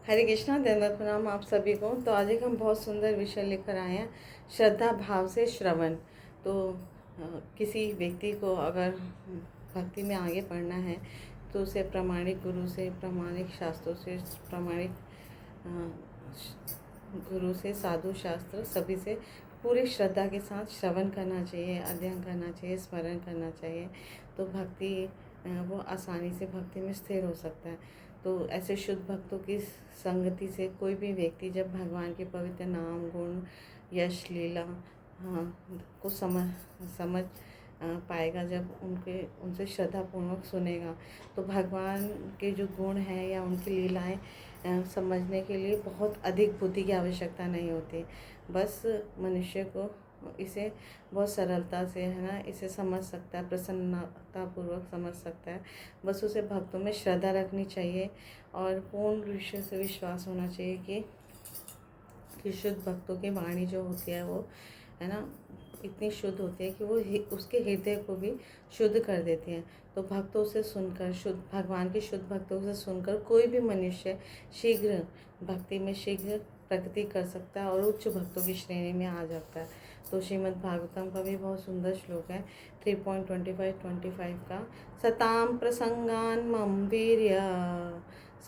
हरे कृष्णा, दंडवत प्रणाम आप सभी को। तो आज एक हम बहुत सुंदर विषय लेकर आए हैं, श्रद्धा भाव से श्रवण। तो किसी व्यक्ति को अगर भक्ति में आगे बढ़ना है तो उसे प्रामाणिक गुरु से, प्रामाणिक शास्त्रों से, प्रामाणिक गुरु से, साधु शास्त्र सभी से पूरी श्रद्धा के साथ श्रवण करना चाहिए, अध्ययन करना चाहिए, स्मरण करना चाहिए। तो भक्ति वो आसानी से भक्ति में स्थिर हो सकता है। तो ऐसे शुद्ध भक्तों की संगति से कोई भी व्यक्ति जब भगवान के पवित्र नाम, गुण, यश, लीला को समझ पाएगा, जब उनसे श्रद्धापूर्वक सुनेगा, तो भगवान के जो गुण हैं या उनकी लीलाएं समझने के लिए बहुत अधिक बुद्धि की आवश्यकता नहीं होती। बस मनुष्य को इसे बहुत सरलता से इसे समझ सकता है, प्रसन्नतापूर्वक समझ सकता है। बस उसे भक्तों में श्रद्धा रखनी चाहिए और पूर्ण रूप से विश्वास होना चाहिए कि शुद्ध भक्तों की वाणी जो होती है वो इतनी शुद्ध होती है कि वो उसके हृदय को भी शुद्ध कर देती है। तो भक्तों से सुनकर, शुद्ध भगवान के शुद्ध भक्तों से सुनकर कोई भी मनुष्य शीघ्र भक्ति में शीघ्र प्रगति कर सकता है और उच्च भक्तों की श्रेणी में आ जाता है। तो श्रीमद् भागवतम का भी बहुत सुंदर श्लोक है 3.25 का, सताम प्रसंगान मम वीर्य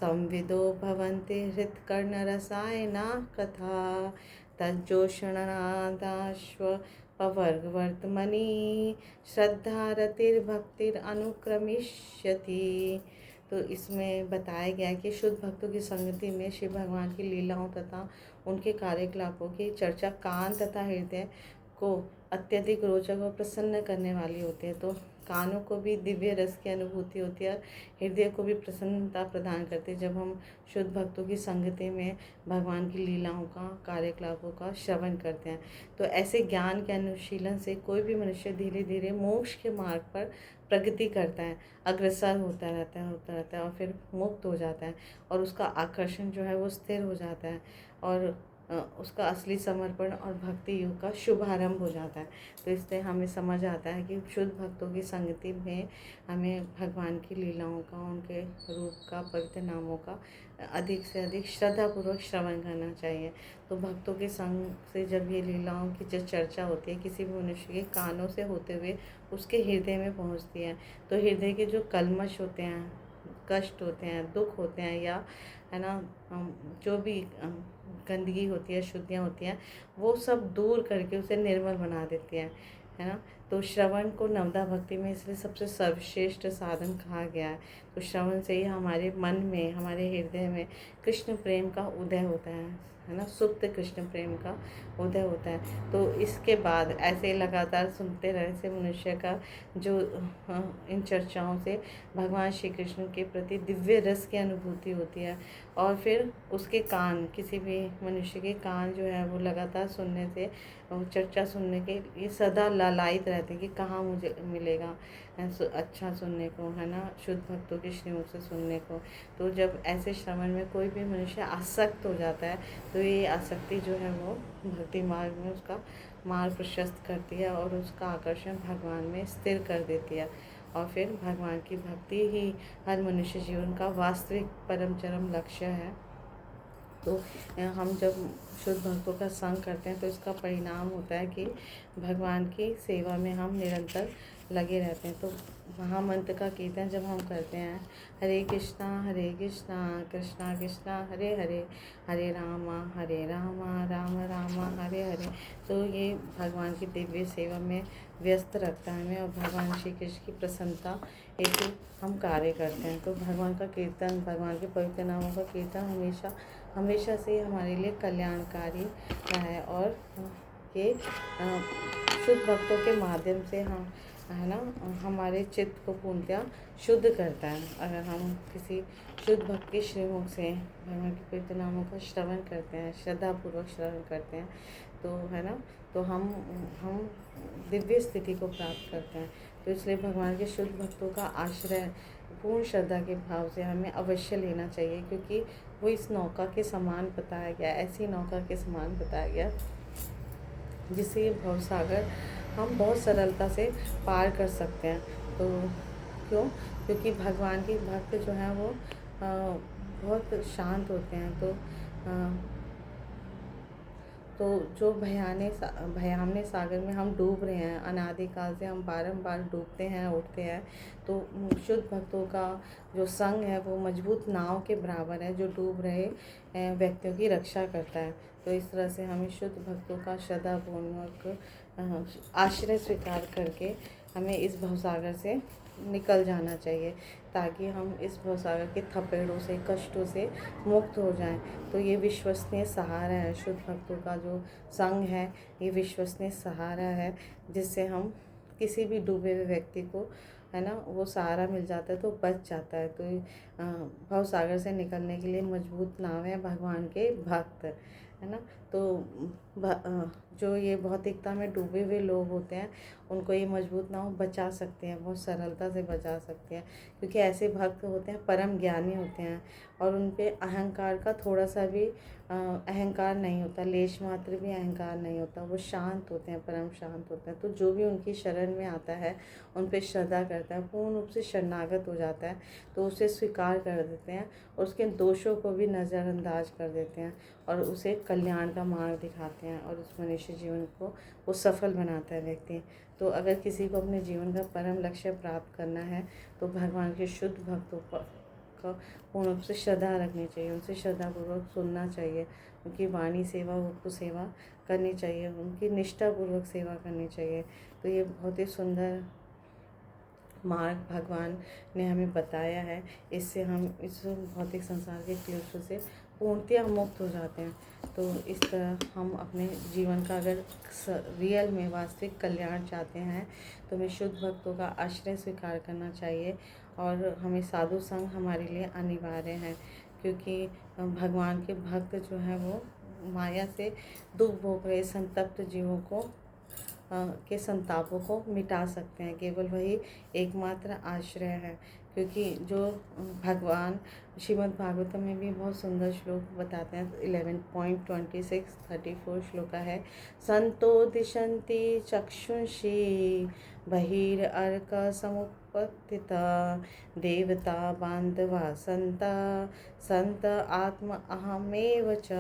संविदो भवन्ति हृत्कर्णरसायना कथा तज्जोषणादाश्व पवर्गवर्तमनि श्रद्धारतिर्भक्तिरनुक्रमिष्यति। तो इसमें बताया गया कि शुद्ध भक्तों की संगति में शिव भगवान की लीलाओं तथा उनके कार्यकलापों की चर्चा कान तथा हृदय को अत्यधिक रोचक और प्रसन्न करने वाली होती है। तो कानों को भी दिव्य रस की अनुभूति होती है और हृदय को भी प्रसन्नता प्रदान करती है जब हम शुद्ध भक्तों की संगति में भगवान की लीलाओं का, कार्यकलापों का श्रवण करते हैं। तो ऐसे ज्ञान के अनुशीलन से कोई भी मनुष्य धीरे धीरे मोक्ष के मार्ग पर प्रगति करता है, अग्रसर होता रहता है और फिर मुक्त हो जाता है और उसका आकर्षण जो है वो स्थिर हो जाता है और उसका असली समर्पण और भक्ति युग का शुभारंभ हो जाता है। तो इससे हमें समझ आता है कि शुद्ध भक्तों की संगति में हमें भगवान की लीलाओं का, उनके रूप का, पवित्र नामों का अधिक से अधिक श्रद्धापूर्वक श्रवण करना चाहिए। तो भक्तों के संग से जब ये लीलाओं की जो चर्चा होती है किसी भी मनुष्य के कानों से होते हुए उसके हृदय में पहुंचती है, तो हृदय के जो कल्मश होते हैं, कष्ट होते हैं, दुख होते हैं या जो भी गंदगी होती है, शुद्धियाँ होती हैं, वो सब दूर करके उसे निर्मल बना देती है ना। तो श्रवण को नवदा भक्ति में इसलिए सबसे सर्वश्रेष्ठ साधन कहा गया है। तो श्रवण से ही हमारे मन में, हमारे हृदय में कृष्ण प्रेम का उदय होता है ना, सुप्त कृष्ण प्रेम का उदय होता है। तो इसके बाद ऐसे लगातार सुनते रहने से मनुष्य का जो इन चर्चाओं से भगवान श्री कृष्ण के प्रति दिव्य रस की अनुभूति होती है और फिर उसके कान, किसी भी मनुष्य के कान जो है वो लगातार सुनने से, चर्चा सुनने के लिए सदा लालायित रहते हैं कि कहाँ मुझे मिलेगा अच्छा सुनने को, शुद्ध भक्तों के श्रीमुख से सुनने को। तो जब ऐसे श्रवण में कोई भी मनुष्य आसक्त हो जाता है तो ये आसक्ति जो है वो भक्ति मार्ग में उसका मार्ग प्रशस्त करती है और उसका आकर्षण भगवान में स्थिर कर देती है और फिर भगवान की भक्ति ही हर मनुष्य जीवन का वास्तविक परम चरम लक्ष्य है। तो हम जब शुद्ध भक्तों का संग करते हैं तो इसका परिणाम होता है कि भगवान की सेवा में हम निरंतर लगे रहते हैं। तो महामंत्र का कीर्तन जब हम करते हैं, हरे कृष्णा कृष्णा कृष्णा हरे हरे, हरे रामा राम राम हरे हरे, तो ये भगवान की दिव्य सेवा में व्यस्त रखता है हमें और भगवान श्री कृष्ण की प्रसन्नता हेतु हम कार्य करते हैं। तो भगवान का कीर्तन, भगवान के पवित्र नामों का कीर्तन हमेशा से हमारे लिए कल्याणकारी है और ये शुद्ध भक्तों के माध्यम से हम हमारे चित्त को पूर्णतया शुद्ध करता है। अगर हम किसी शुद्ध भक्त के श्रीमुख से भगवान के पवित्र नामों का श्रवण करते हैं, श्रद्धापूर्वक श्रवण करते हैं, तो तो हम दिव्य स्थिति को प्राप्त करते हैं। तो इसलिए भगवान के शुद्ध भक्तों का आश्रय पूर्ण श्रद्धा के भाव से हमें अवश्य लेना चाहिए, क्योंकि वो इस नौका के समान बताया गया, ऐसी नौका के समान बताया गया जिससे ये भवसागर हम बहुत सरलता से पार कर सकते हैं। तो क्योंकि भगवान के भक्त जो हैं वो बहुत शांत होते हैं। तो जो भयावने सागर में हम डूब रहे हैं, अनादिकाल से हम बारंबार डूबते हैं उठते हैं, तो शुद्ध भक्तों का जो संग है वो मजबूत नाव के बराबर है, जो डूब रहे व्यक्तियों की रक्षा करता है। तो इस तरह से हमें शुद्ध भक्तों का श्रद्धापूर्वक आश्रय स्वीकार करके हमें इस भवसागर से निकल जाना चाहिए, ताकि हम इस भवसागर के थपेड़ों से, कष्टों से मुक्त हो जाएं। तो ये विश्वसनीय सहारा है, शुद्ध भक्तों का जो संग है ये विश्वसनीय सहारा है, जिससे हम किसी भी डूबे हुए व्यक्ति को, है ना, वो सहारा मिल जाता है तो बच जाता है। तो भवसागर से निकलने के लिए मजबूत नाव है भगवान के भक्त, है ना। तो जो ये भौतिकता में डूबे हुए लोग होते हैं उनको ये मजबूत नाव बचा सकते हैं, बहुत सरलता से बचा सकते हैं, क्योंकि ऐसे भक्त होते हैं परम ज्ञानी होते हैं और उन पे अहंकार का थोड़ा सा भी अहंकार नहीं होता, लेश मात्र भी अहंकार नहीं होता। वो शांत होते हैं, परम शांत होते हैं। तो जो भी उनकी शरण में आता है, उन पे श्रद्धा करता है, पूर्ण रूप से शरणागत हो जाता है, तो उसे स्वीकार कर देते हैं और उसके दोषों को भी नज़रअंदाज कर देते हैं और उसे कल्याण का मार्ग दिखाते हैं और उस मनुष्य जीवन को वो सफल बनाता है व्यक्ति। तो अगर किसी को अपने जीवन का परम लक्ष्य प्राप्त करना है तो भगवान के शुद्ध भक्तों का पूर्ण रूप से श्रद्धा रखनी चाहिए, उनसे श्रद्धापूर्वक सुनना चाहिए, उनकी वाणी सेवा, वक्तु सेवा करनी चाहिए, उनकी निष्ठापूर्वक सेवा करनी चाहिए। तो ये बहुत ही सुंदर मार्ग भगवान ने हमें बताया है। इससे हम इस भौतिक संसार के क्लेशों से पूर्णतया मुक्त हो जाते हैं। तो इस तरह हम अपने जीवन का अगर रियल में वास्तविक कल्याण चाहते हैं तो हमें शुद्ध भक्तों का आश्रय स्वीकार करना चाहिए और हमें साधु संग हमारे लिए अनिवार्य है, क्योंकि भगवान के भक्त जो हैं वो माया से दुख भोग रहे संतप्त जीवों को के संतापों को मिटा सकते हैं। केवल वही एकमात्र आश्रय है, क्योंकि जो भगवान श्रीमद् भागवतम में भी बहुत सुंदर श्लोक बताते हैं। 11.26 34 श्लोका है। संतो दिशन्ति चक्षुषी बहिर्अर्क समुपस्थिता देवता बांधवा संत आत्म अहमेव च।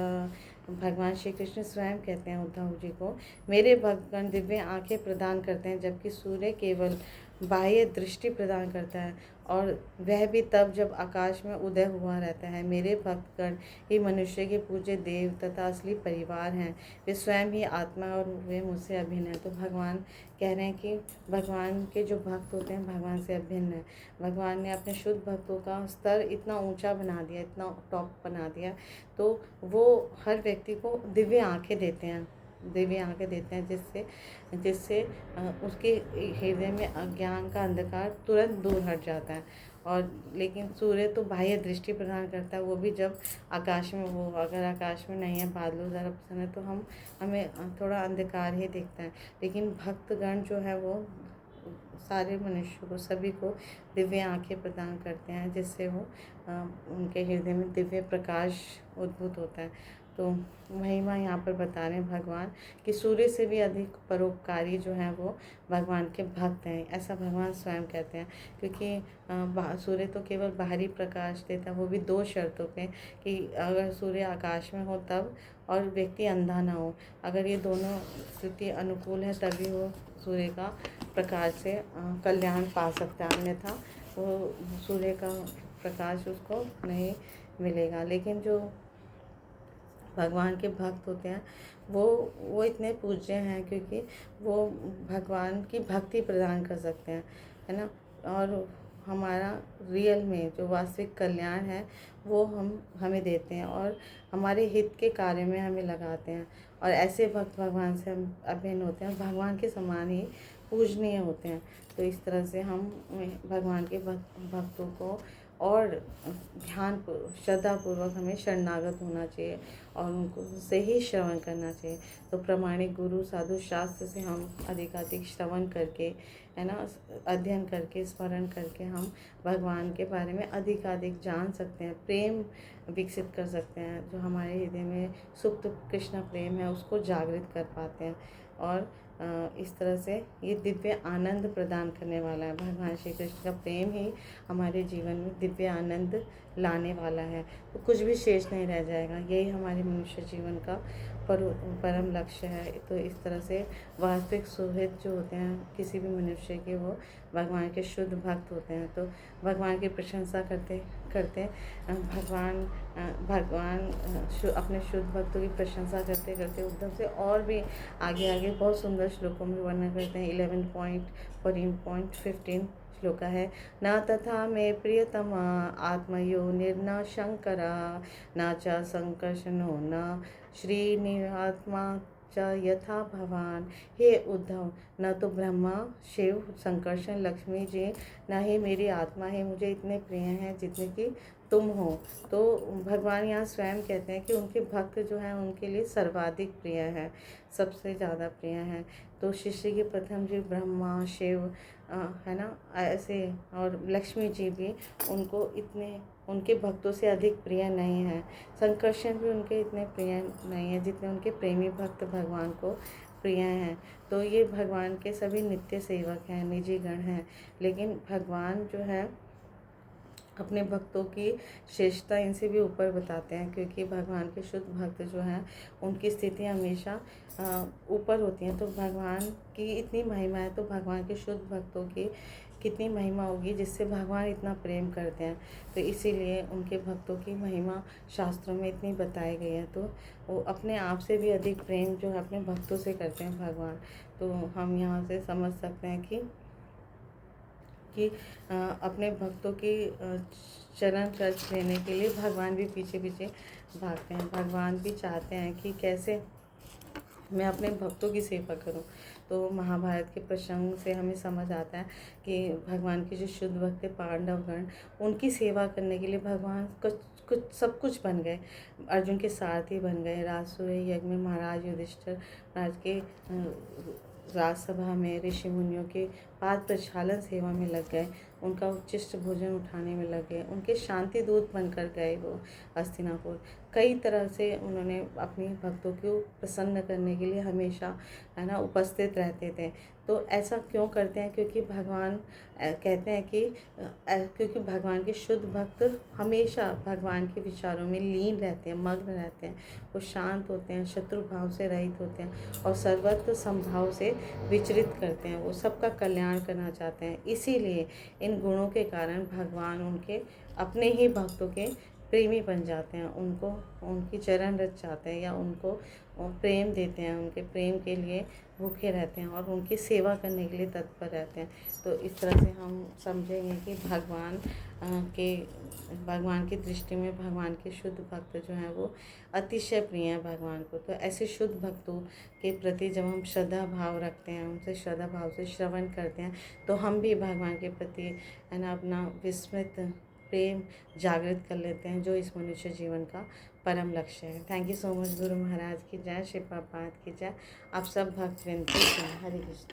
भगवान श्री कृष्ण स्वयं कहते हैं उद्धव जी को, मेरे भक्तगण दिव्य आंखें प्रदान करते हैं, जबकि सूर्य केवल बाह्य दृष्टि प्रदान करता है और वह भी तब जब आकाश में उदय हुआ रहता है। मेरे भक्तगण ही मनुष्य के पूज्य देव तथा असली परिवार हैं, वे स्वयं ही आत्मा और वे मुझसे अभिन्न हैं। तो भगवान कह रहे हैं कि भगवान के जो भक्त होते हैं भगवान से अभिन्न है। भगवान ने अपने शुद्ध भक्तों का स्तर इतना ऊंचा बना दिया, इतना टॉप बना दिया, तो वो हर व्यक्ति को दिव्य आंखें देते हैं, दिव्य आंखें देते हैं, जिससे उसके हृदय में अज्ञान का अंधकार तुरंत दूर हट जाता है। और लेकिन सूर्य तो बाह्य दृष्टि प्रदान करता है, वो भी जब आकाश में, वो अगर आकाश में नहीं है, बादलों ज़रा पसंद है, तो हमें थोड़ा अंधकार ही दिखता है। लेकिन भक्तगण जो है वो सारे मनुष्यों को, सभी को दिव्य आंखें प्रदान करते हैं, जिससे वो उनके हृदय में दिव्य प्रकाश उद्भूत होता है। तो महिमा यहाँ पर बता रहे हैं भगवान कि सूर्य से भी अधिक परोपकारी जो हैं वो भगवान के भक्त हैं, ऐसा भगवान स्वयं कहते हैं। क्योंकि सूर्य तो केवल बाहरी प्रकाश देता है, वो भी दो शर्तों पे, कि अगर सूर्य आकाश में हो तब, और व्यक्ति अंधा ना हो। अगर ये दोनों स्थिति अनुकूल है तभी वो सूर्य का प्रकाश से कल्याण पा सकता है, अन्यथा वो सूर्य का प्रकाश उसको नहीं मिलेगा। लेकिन जो भगवान के भक्त होते हैं वो इतने पूज्य हैं, क्योंकि वो भगवान की भक्ति प्रदान कर सकते हैं, है ना। और हमारा रियल में जो वास्तविक कल्याण है वो हमें देते हैं और हमारे हित के कार्य में हमें लगाते हैं। और ऐसे भक्त भगवान से हम अभिन्न होते हैं, भगवान के समान ही पूजनीय होते हैं। तो इस तरह से हम भगवान के भक्तों को और ध्यान श्रद्धापूर्वक हमें शरणागत होना चाहिए और उनको से ही श्रवण करना चाहिए। तो प्रामाणिक गुरु साधु शास्त्र से हम अधिकाधिक श्रवण करके, है ना, अध्ययन करके, स्मरण करके हम भगवान के बारे में अधिकाधिक जान सकते हैं, प्रेम विकसित कर सकते हैं। जो हमारे हृदय में सुप्त कृष्ण प्रेम है उसको जागृत कर पाते हैं और इस तरह से ये दिव्य आनंद प्रदान करने वाला है। भगवान श्री कृष्ण का प्रेम ही हमारे जीवन में दिव्य आनंद लाने वाला है, तो कुछ भी शेष नहीं रह जाएगा। यही हमारे मनुष्य जीवन का परम लक्ष्य है। तो इस तरह से वास्तविक सुहृद जो होते हैं किसी भी मनुष्य के, वो भगवान के शुद्ध भक्त होते हैं। तो भगवान की प्रशंसा करते करते अपने शुद्ध भक्तों की प्रशंसा करते करते उद्धव से और भी आगे आगे बहुत सुंदर श्लोकों में वर्णन करते हैं। 11.14.15 श्लोका है। न तथा मे प्रियतम आत्मयो निर्न शंकरा न च संकर्षणो न श्रीनिवात्मा च यथा भवान। हे उद्धव, न तो ब्रह्मा शिव संकर्षण लक्ष्मी जी न ही मेरी आत्मा है मुझे इतने प्रिय हैं जितने कि तुम हो। तो भगवान यहाँ स्वयं कहते हैं कि उनके भक्त जो हैं उनके लिए सर्वाधिक प्रिय है, सबसे ज़्यादा प्रिय है। तो शिष्य के प्रथम जी ब्रह्मा शिव है ना, ऐसे, और लक्ष्मी जी भी उनके भक्तों से अधिक प्रिय नहीं है। संकर्षण भी उनके इतने प्रिय नहीं है जितने उनके प्रेमी भक्त भगवान को प्रिय हैं। तो ये भगवान के सभी नित्य सेवक हैं, निजी गण हैं। लेकिन भगवान जो है अपने भक्तों की श्रेष्ठता इनसे भी ऊपर बताते हैं, क्योंकि भगवान के शुद्ध भक्त जो हैं उनकी स्थिति हमेशा ऊपर होती हैं। तो भगवान की इतनी महिमा है, तो भगवान के शुद्ध भक्तों की कितनी महिमा होगी जिससे भगवान इतना प्रेम करते हैं। तो इसीलिए उनके भक्तों की महिमा शास्त्रों में इतनी बताई गई है। तो वो अपने आप से भी अधिक प्रेम जो है अपने भक्तों से करते हैं भगवान। तो हम यहाँ से समझ सकते हैं कि अपने भक्तों की चरण स्पर्श लेने के लिए भगवान भी पीछे पीछे भागते हैं। भगवान भी चाहते हैं कि कैसे मैं अपने भक्तों की सेवा करूं। तो महाभारत के प्रसंग से हमें समझ आता है कि भगवान के जो शुद्ध भक्त पांडवगण, उनकी सेवा करने के लिए भगवान कुछ सब कुछ बन गए। अर्जुन के सारथी बन गए, राजसूय यज्ञ में महाराज युधिष्ठिर राज के राजसभा में ऋषि मुनियों के पाद प्रक्षालन सेवा में लग गए, उनका उच्चिष्ट भोजन उठाने में लग गए, उनके शांति दूत बनकर गए वो हस्तिनापुर। कई तरह से उन्होंने अपनी भक्तों को प्रसन्न करने के लिए हमेशा है ना उपस्थित रहते थे। तो ऐसा क्यों करते हैं? क्योंकि भगवान कहते हैं कि क्योंकि भगवान के शुद्ध भक्त हमेशा भगवान के विचारों में लीन रहते हैं, मग्न रहते हैं। वो शांत होते हैं, शत्रु भाव से रहित होते हैं और सर्वत्र समभाव से विचरित करते हैं। वो सबका कल्याण करना चाहते हैं। इसीलिए इन गुणों के कारण भगवान उनके अपने ही भक्तों के प्रेमी बन जाते हैं, उनको उनकी चरण रच जाते हैं या उनको प्रेम देते हैं, उनके प्रेम के लिए भूखे रहते हैं और उनकी सेवा करने के लिए तत्पर रहते हैं। तो इस तरह से हम समझेंगे कि भगवान की दृष्टि में भगवान के शुद्ध भक्त जो हैं वो अतिशय प्रिय हैं भगवान को। तो ऐसे शुद्ध भक्तों के प्रति जब हम श्रद्धा भाव रखते हैं, उनसे श्रद्धा भाव से श्रवण करते हैं, तो हम भी भगवान के प्रति है ना अपना विस्मृत प्रेम जागृत कर लेते हैं, जो इस मनुष्य जीवन का परम लक्ष्य है। Thank you so much. Guru Maharaj की जय, शिव प्रभुपाद की जय। आप सब भक्त विनती हैं। हरे कृष्ण।